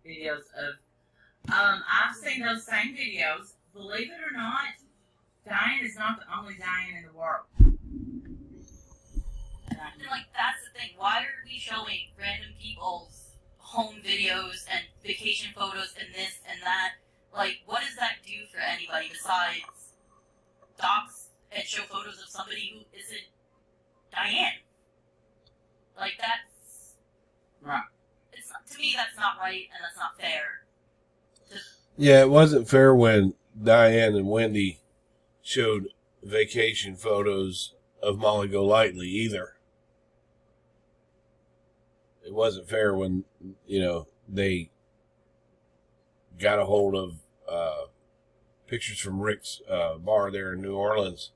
videos of. I've seen those same videos. Believe it or not, Diane is not the only Diane in the world. And like that's the thing. Why are we showing random people's home videos and vacation photos and this and that? Like, what does that do for anybody besides dox and show photos of somebody who isn't Diane? Like that's right. It's not, to me that's not right and that's not fair. Yeah, it wasn't fair when Diane and Wendy showed vacation photos of Molly Golightly either. It wasn't fair when, they got a hold of pictures from Rick's bar there in New Orleans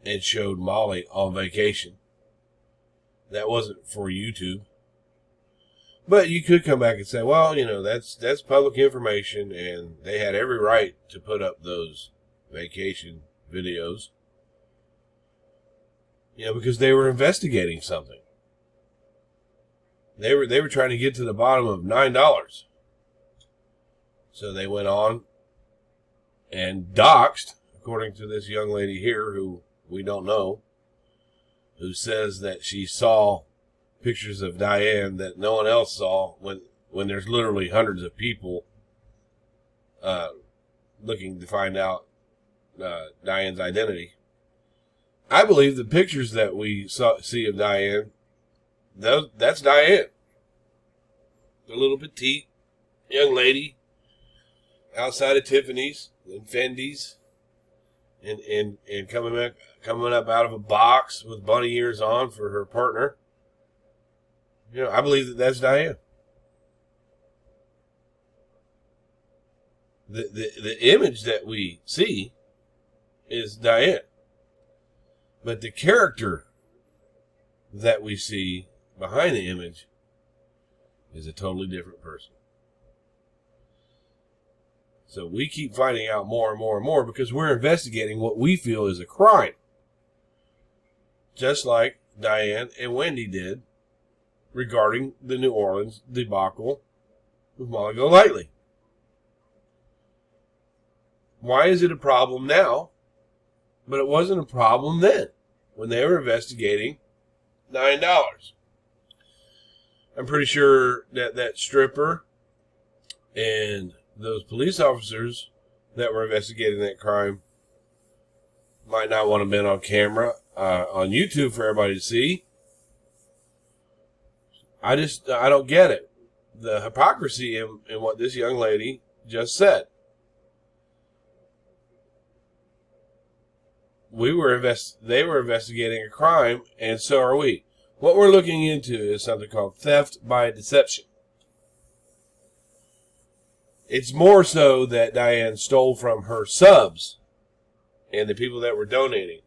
and showed Molly on vacation. That wasn't for YouTube. But you could come back and say, well, that's public information, and they had every right to put up those vacation videos. Because they were investigating something. They were trying to get to the bottom of $9. So they went on and doxed, according to this young lady here, who we don't know, who says that she saw pictures of Diane that no one else saw when there's literally hundreds of people looking to find out Diane's identity. I believe the pictures that we see of Diane, that's Diane. The little petite young lady outside of Tiffany's and Fendi's and coming up out of a box with bunny ears on for her partner. I believe that that's Diane. The image that we see is Diane. But the character that we see behind the image is a totally different person. So we keep finding out more and more and more because we're investigating what we feel is a crime. Just like Diane and Wendy did regarding the New Orleans debacle with Molly Golightly. Why is it a problem now? But it wasn't a problem then when they were investigating $9. I'm pretty sure that stripper and those police officers that were investigating that crime might not want to have been on camera on YouTube for everybody to see. I don't get it. The hypocrisy in what this young lady just said. They were investigating a crime, and so are we. What we're looking into is something called theft by deception. It's more so that Diane stole from her subs and the people that were donating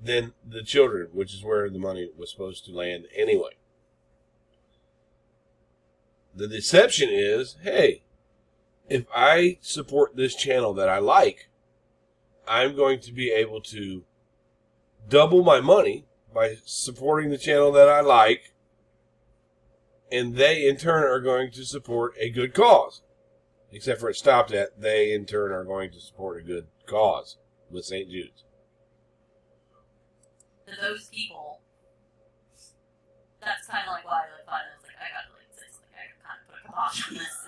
than the children, which is where the money was supposed to land anyway. The deception is, hey, if I support this channel that I like, I'm going to be able to double my money by supporting the channel that I like, and they in turn are going to support a good cause. Except for it stopped at they in turn are going to support a good cause with St. Jude's. To those people, that's kind of like why I was like, I gotta I kind of put a kibosh on this.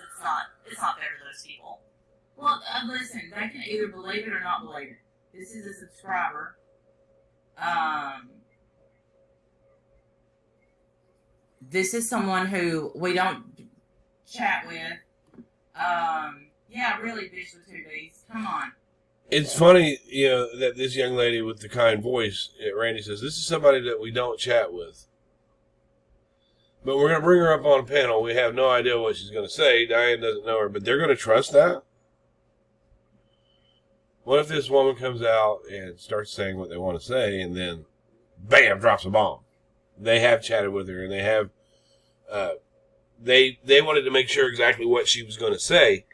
It's not fair to those people. Well, listen, they can either believe it or not believe it. This is a subscriber. This is someone who we don't chat with. Yeah, really, bitch with two B's. Come on. It's funny, that this young lady with the kind voice, Randy says, this is somebody that we don't chat with. But we're going to bring her up on a panel. We have no idea what she's going to say. Diane doesn't know her, but they're going to trust that? What if this woman comes out and starts saying what they want to say, and then, bam, drops a bomb? They have chatted with her, and they have, they wanted to make sure exactly what she was going to say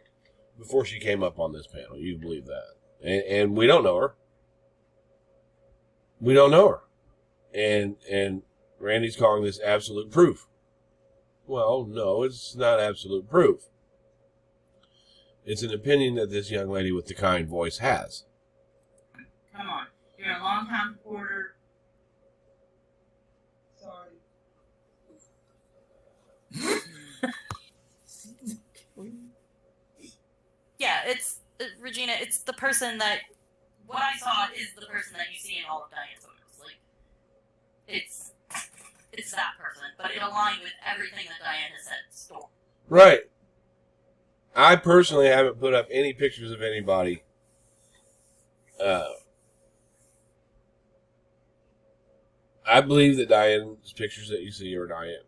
before she came up on this panel. You believe that? And we don't know her. We don't know her. And Randy's calling this absolute proof. Well, no, it's not absolute proof. It's an opinion that this young lady with the kind voice has. Come on. You're a long-time supporter. Sorry. Yeah, it's Regina. It's the person that what I saw is the person that you see in all of Diane's photos. Like, it's that person, but it aligned with everything that Diane has said. Store. Right. I personally haven't put up any pictures of anybody. I believe that Diane's pictures that you see are Diane.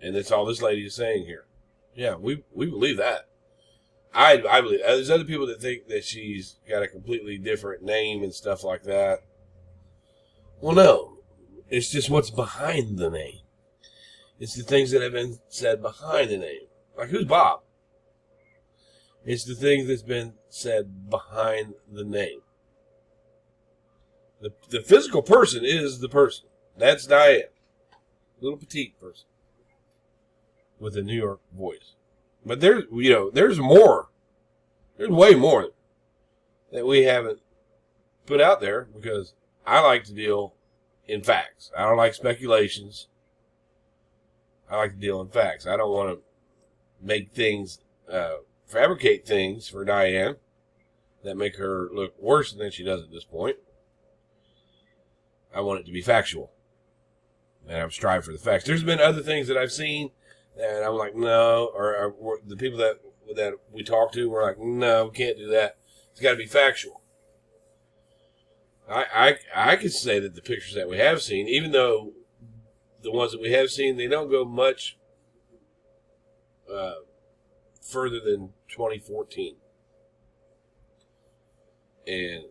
And that's all this lady is saying here. Yeah, we believe that. I believe. There's other people that think that she's got a completely different name and stuff like that. Well, no. It's just what's behind the name. It's the things that have been said behind the name. Like, who's Bob? It's the things that's been said behind the name. The physical person is the person. That's Diane. Little petite person. With a New York voice. But there's more. There's way more that we haven't put out there because I like to deal in facts. I don't like speculations. I like to deal in facts. I don't want to make things, fabricate things for Diane that make her look worse than she does at this point. I want it to be factual. And I've strived for the facts. There's been other things that I've seen and I'm like, no, or the people that we talked to were like, no, we can't do that. It's got to be factual. I could say that the pictures that we have seen, even though the ones that we have seen, they don't go much further than 2014. And,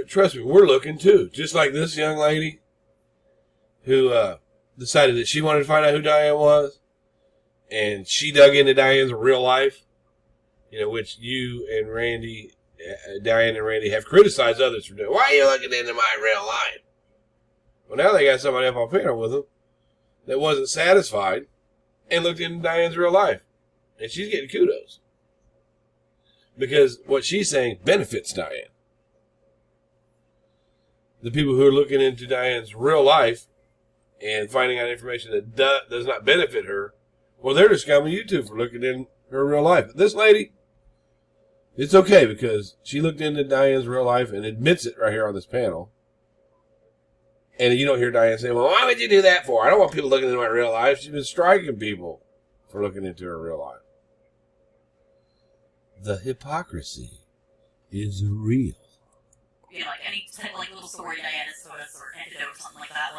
trust me, we're looking too. Just like this young lady who decided that she wanted to find out who Diane was. And she dug into Diane's real life, which you and Randy, Diane and Randy have criticized others for doing. Why are you looking into my real life? Well, now they got somebody up on panel with them that wasn't satisfied and looked into Diane's real life. And she's getting kudos. Because what she's saying benefits Diane. The people who are looking into Diane's real life and finding out information that does not benefit her, well, they're just scumming you two for looking in her real life. But this lady, it's okay because she looked into Diane's real life and admits it right here on this panel. And you don't hear Diane say, well, why would you do that for? I don't want people looking into my real life. She's been striking people for looking into her real life. The hypocrisy is real. Like any little story Diane has told us or antidote or something like that,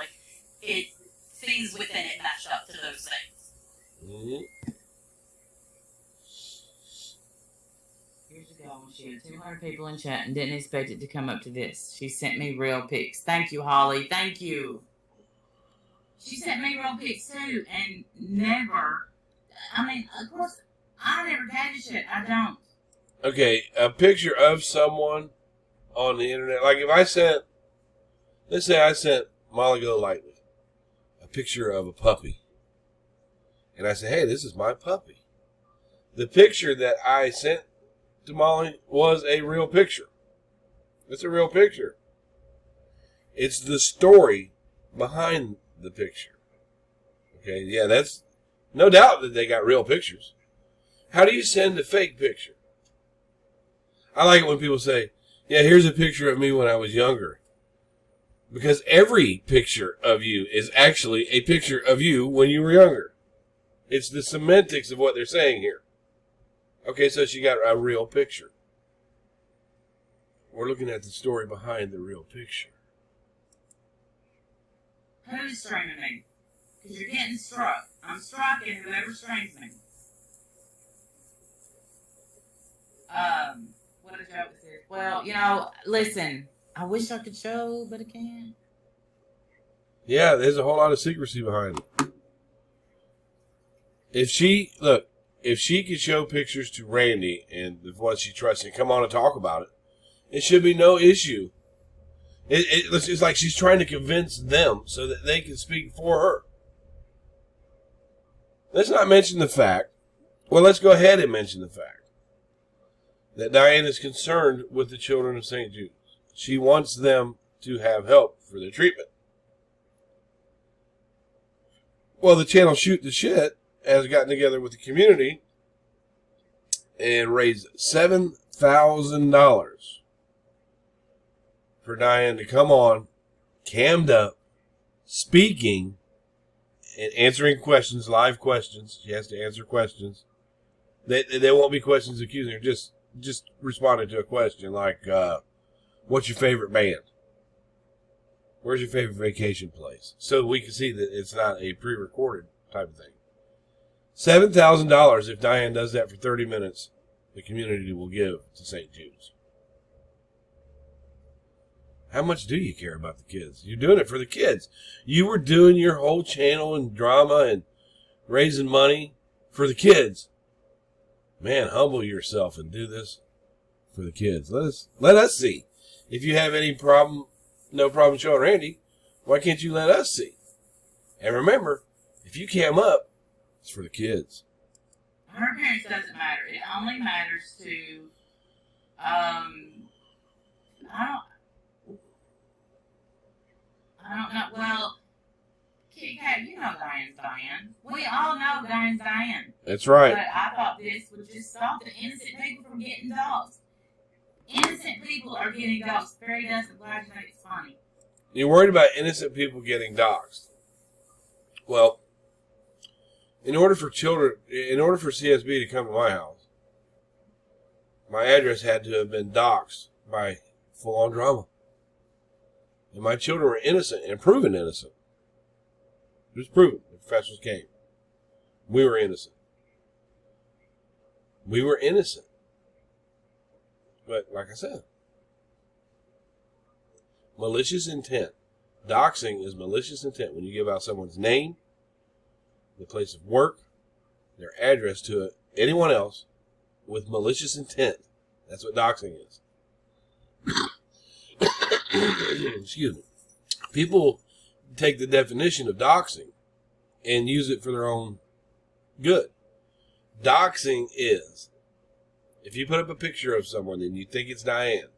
things within it match up to those things. Mm-hmm. Years ago, when she had 200 people in chat and didn't expect it to come up to this. She sent me real pics. Thank you, Holly. Thank you. She sent me real pics too, and never. Of course, I never catch shit. I don't. Okay, a picture of someone on the internet. Like if I sent, let's say I sent Molly Golightly a picture of a puppy. And I said, hey, this is my puppy. The picture that I sent to Molly was a real picture. It's a real picture. It's the story behind the picture. Okay, yeah, that's no doubt that they got real pictures. How do you send a fake picture? I like it when people say, yeah, here's a picture of me when I was younger. Because every picture of you is actually a picture of you when you were younger. It's the semantics of what they're saying here. Okay, so she got a real picture. We're looking at the story behind the real picture. Who's streaming me? Because you're getting struck. I'm striking whoever streams me. What a joke this is. Well, listen. I wish I could show, but I can't. Yeah, there's a whole lot of secrecy behind it. If she could show pictures to Randy and the ones she trusts and come on and talk about it, it should be no issue. It's like she's trying to convince them so that they can speak for her. let's not mention the fact. Well, let's go ahead and mention the fact that Diane is concerned with the children of St. Jude's. She wants them to have help for their treatment. Well, the channel Shoot the Shit has gotten together with the community and raised $7,000 for Diane to come on, cammed up, speaking, and answering questions, live questions. She has to answer questions. They won't be questions accusing her, just responding to a question like, what's your favorite band? Where's your favorite vacation place? So we can see that it's not a pre-recorded type of thing. $7,000 if Diane does that for 30 minutes, the community will give to St. Jude's. How much do you care about the kids? You're doing it for the kids. You were doing your whole channel and drama and raising money for the kids. Man, humble yourself and do this for the kids. Let us see. If you have any problem, no problem showing Randy, why can't you let us see? And remember, if you cam up, it's for the kids. Her appearance doesn't matter. It only matters to, I don't know. Well, Kit Kat, you know Diane's Diane. We all know Diane's Diane. That's right. But I thought this would just stop the innocent people from getting dogs. Innocent people are getting dogs. Fairy dust. I'm glad you think it's funny. You're worried about innocent people getting doxxed. Well, in order for CSB to come to my house, my address had to have been doxxed by full-on drama. And my children were innocent and proven innocent. It was proven. The professionals came. We were innocent. We were innocent. But like I said, malicious intent. Doxing is malicious intent when you give out someone's name, the place of work, their address to anyone else with malicious intent. That's what doxing is. Excuse me. People take the definition of doxing and use it for their own good. Doxing is, if you put up a picture of someone and you think it's Diane,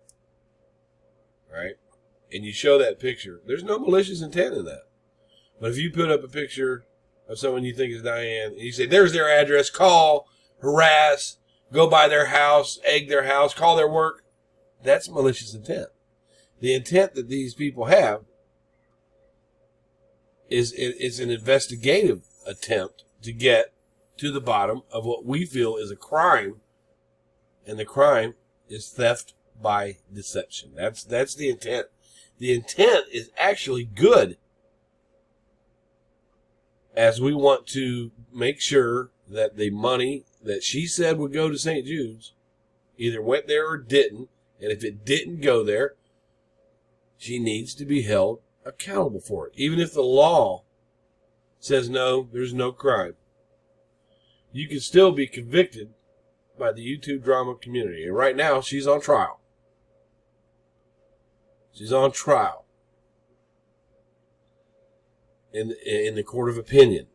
right, and you show that picture, there's no malicious intent in that. But if you put up a picture of someone you think is Diane, and you say, there's their address, call, harass, go by their house, egg their house, call their work, that's malicious intent. The intent that these people have is an investigative attempt to get to the bottom of what we feel is a crime, and the crime is theft by deception. That's the intent. The intent is actually good, as we want to make sure that the money that she said would go to St. Jude's either went there or didn't, and if it didn't go there, she needs to be held accountable for it. Even if the law says no, there's no crime, you can still be convicted by the YouTube drama community. And right now, she's on trial. She's on trial in the court of opinion.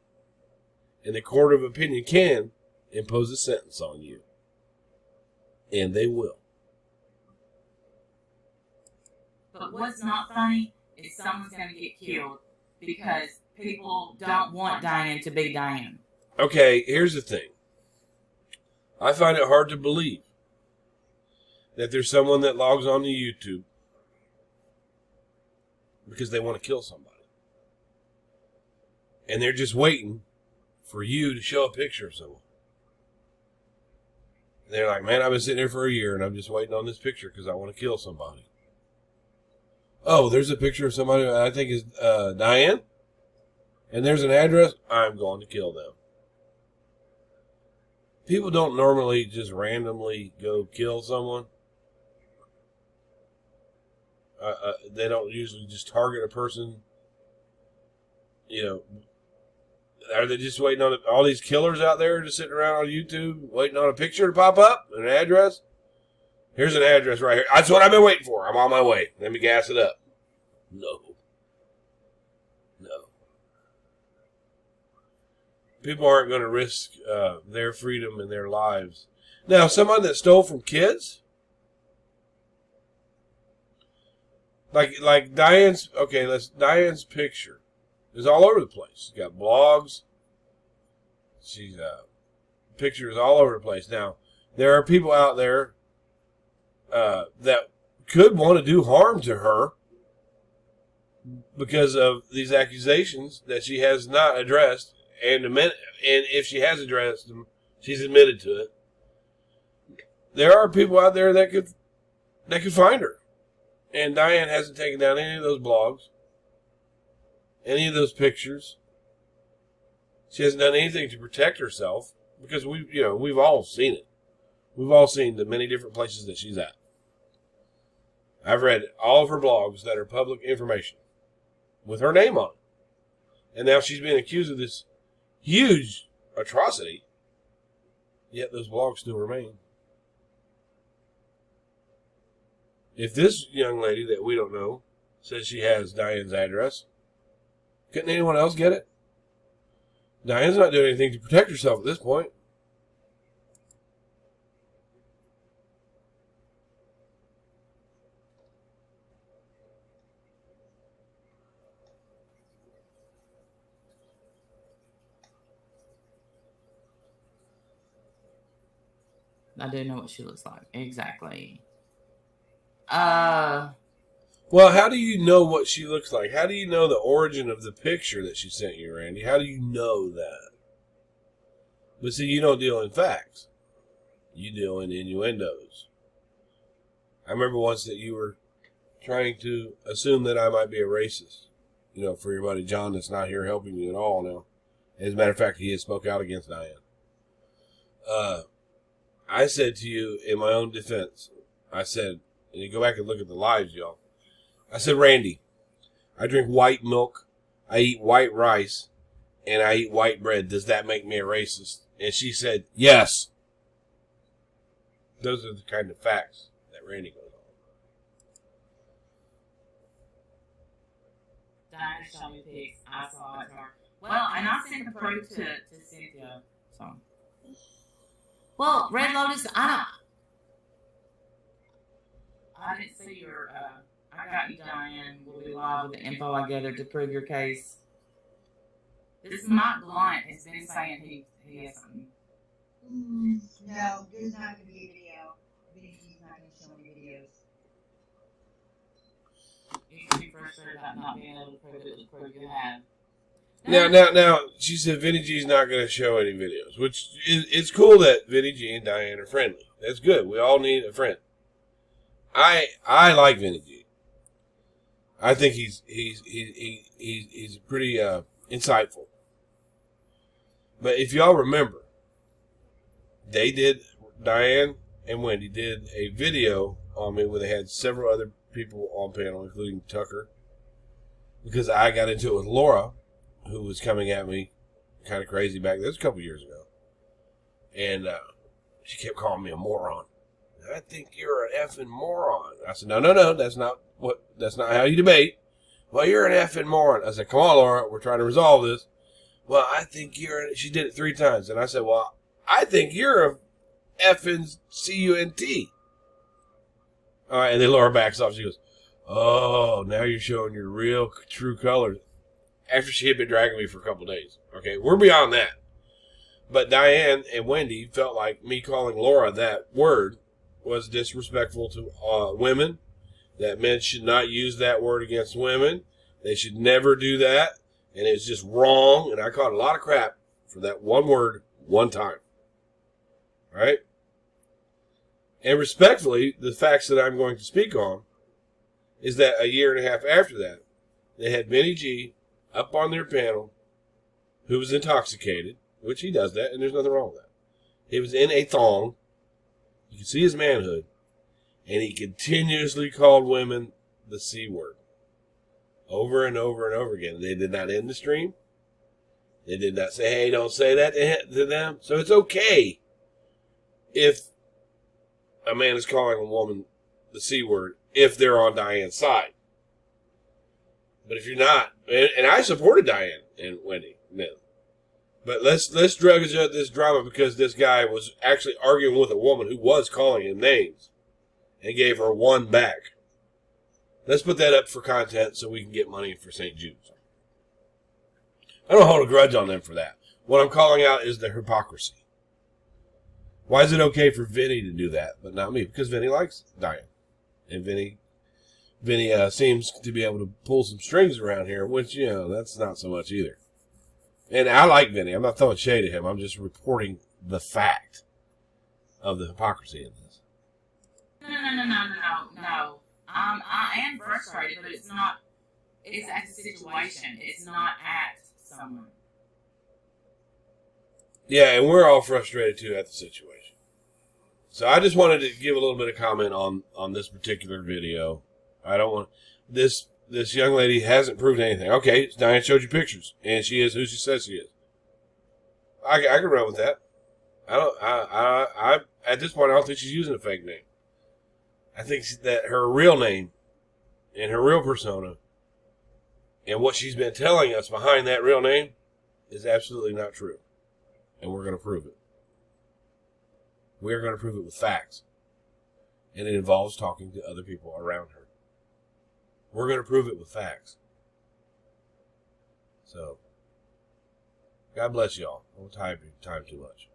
And the court of opinion can impose a sentence on you. And they will. But what's not funny is someone's going to get killed because people don't want Diane to be Diane. Okay, here's the thing. I find it hard to believe that there's someone that logs on to YouTube because they want to kill somebody. And they're just waiting for you to show a picture of someone. And they're like, man, I've been sitting here for a year and I'm just waiting on this picture because I want to kill somebody. Oh, there's a picture of somebody I think is Diane. And there's an address. I'm going to kill them. People don't normally just randomly go kill someone. They don't usually just target a person. You know, are they just waiting on all these killers out there just sitting around on YouTube waiting on a picture to pop up, an address? Here's an address right here. That's what I've been waiting for. I'm on my way. Let me gas it up. No. people aren't going to risk their freedom and their lives. Now, someone that stole from kids, like Diane's picture is all over the place. She's got blogs. She's pictures all over the place. Now, there are people out there that could want to do harm to her because of these accusations that she has not addressed, and if she has addressed them, she's admitted to it. There are people out there that could find her, and Diane hasn't taken down any of those blogs, any of those pictures. She hasn't done anything to protect herself because we've all seen it. We've all seen the many different places that she's at. I've read all of her blogs that are public information with her name on it. And now she's being accused of this huge atrocity, yet those blogs still remain. If this young lady that we don't know says she has Diane's address, couldn't anyone else get it? Diane's not doing anything to protect herself at this point. I do know what she looks like. Exactly. Well, how do you know what she looks like? How do you know the origin of the picture that she sent you, Randy? How do you know that? But see, you don't deal in facts. You deal in innuendos. I remember once that you were trying to assume that I might be a racist. For your buddy John that's not here helping you at all now. As a matter of fact, he had spoke out against Diane. I said to you in my own defense, I said, and you go back and look at the lives, y'all. I said, Randy, I drink white milk, I eat white rice, and I eat white bread. Does that make me a racist? And she said, yes. Those are the kind of facts that Randy goes on. Diane showed me pics. I saw it to her. Well, and I sent the proof to Cynthia. So. Well, Red Lotus, I didn't see your, I got you, Diane. We'll be live with the info I gathered to prove your case. This Mike Blunt has been saying he has something. No, there's not going to be a video. He's not going to show any videos. You should be frustrated about not being able to prove you have. Now, she said Vinny G's not going to show any videos, which it's cool that Vinny G and Diane are friendly. That's good. We all need a friend. I like Vinny G. I think he's pretty insightful. But if y'all remember, Diane and Wendy did a video on me where they had several other people on panel, including Tucker, because I got into it with Laura, who was coming at me kind of crazy back then. It was a couple years ago. And she kept calling me a moron. I think you're an effing moron. I said, no, that's not how you debate. Well, you're an effing moron. I said, come on, Laura, we're trying to resolve this. Well, I think she did it 3 times. And I said, well, I think you're a effing cunt. All right, and then Laura backs off. She goes, oh, now you're showing your real true colors. After she had been dragging me for a couple of days. Okay, we're beyond that. But Diane and Wendy felt like me calling Laura that word was disrespectful to women, that men should not use that word against women. They should never do that, and it's just wrong, and I caught a lot of crap for that one word one time. Right? And respectfully, the facts that I'm going to speak on is that a year and a half after that, they had Vinny G up on their panel, who was intoxicated, which he does that, and there's nothing wrong with that. He was in a thong. You can see his manhood. And he continuously called women the C word. Over and over and over again. They did not end the stream. They did not say, hey, don't say that to them. So it's okay if a man is calling a woman the C word if they're on Diane's side. But if you're not, and I supported Diane and Wendy, no. But let's drug this drama because this guy was actually arguing with a woman who was calling him names and gave her one back. Let's put that up for content so we can get money for St. Jude's. I don't hold a grudge on them for that. What I'm calling out is the hypocrisy. Why is it okay for Vinny to do that, but not me? Because Vinny likes Diane. And Vinny seems to be able to pull some strings around here, which, that's not so much either. And I like Vinny. I'm not throwing shade at him. I'm just reporting the fact of the hypocrisy in this. No. I am frustrated, but it's not. It's at the situation. It's not at someone. Yeah, and we're all frustrated too at the situation. So I just wanted to give a little bit of comment on this particular video. I don't want this young lady hasn't proved anything. Okay, Diane showed you pictures, and she is who she says she is. I can run with that. I at this point I don't think she's using a fake name. I think that her real name and her real persona and what she's been telling us behind that real name is absolutely not true. And we're going to prove it. We're going to prove it with facts. And it involves talking to other people around her. We're going to prove it with facts. So, God bless y'all. I won't time too much.